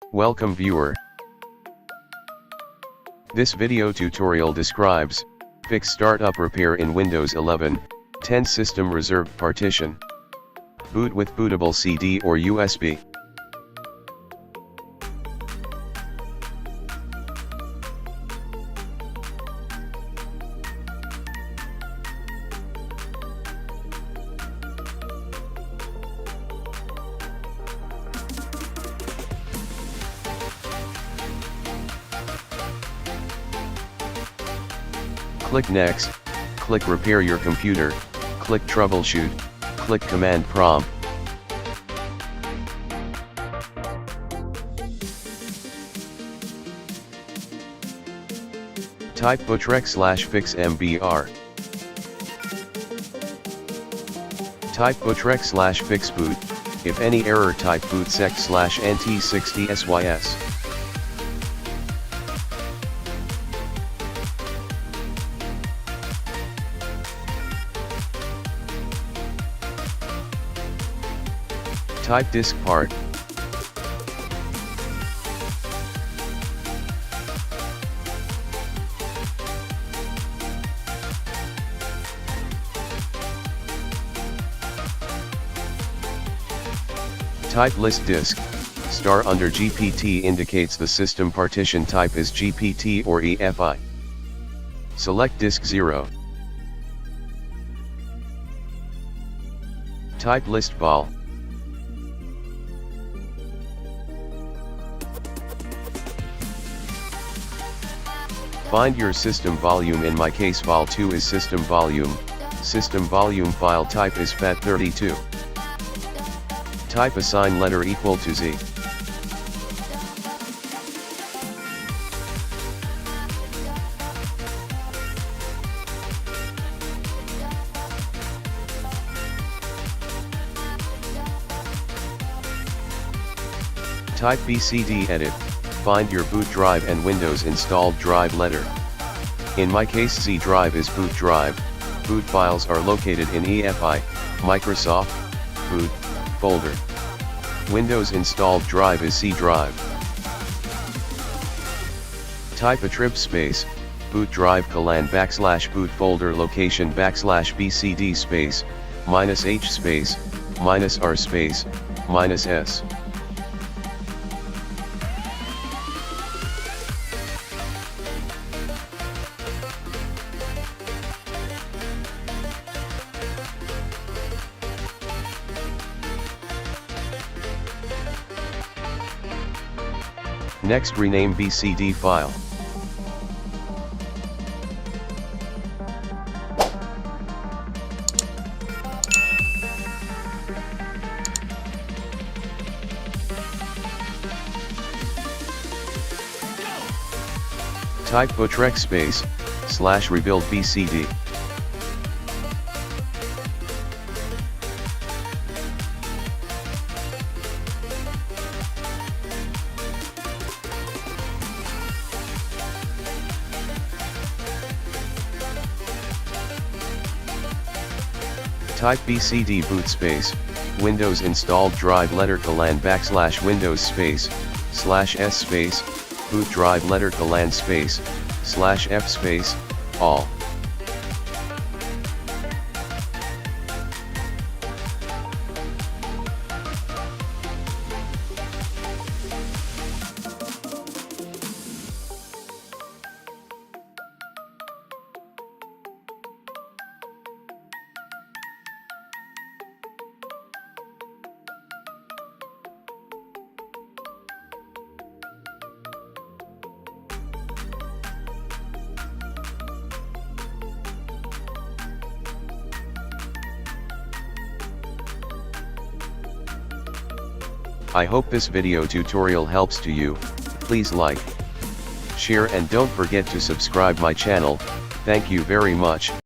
Welcome viewer. This video tutorial describes fix startup repair in Windows 11, 10 system reserved partition. Boot with bootable CD or USB. Click Next, click Repair your computer, click Troubleshoot, click Command Prompt. Type bootrec/fix mbr. Type bootrec/fix boot. If any error, type bootsec/nt60sys. Type disk part. Type list disk. Star under GPT indicates the system partition type is GPT or EFI. Select disk 0. Type list vol. Find your system volume. In my case vol2 is system volume. System volume file type is FAT32. Type assign letter equal to Z. Type BCD edit. Find your boot drive and Windows installed drive letter. In my case Z drive is boot drive. Boot files are located in EFI, Microsoft, boot, folder. Windows installed drive is C drive. Type attrib space, boot drive colon /boot folder location /BCD space, -H space, -R space, -S. Next, rename BCD file. Type bootrec space /rebuild BCD. Type BCD boot space, Windows installed drive letter colon /Windows space, /S space, boot drive letter colon space, /F space, all. I hope this video tutorial helps to you. Please like, share and don't forget to subscribe my channel. Thank you very much.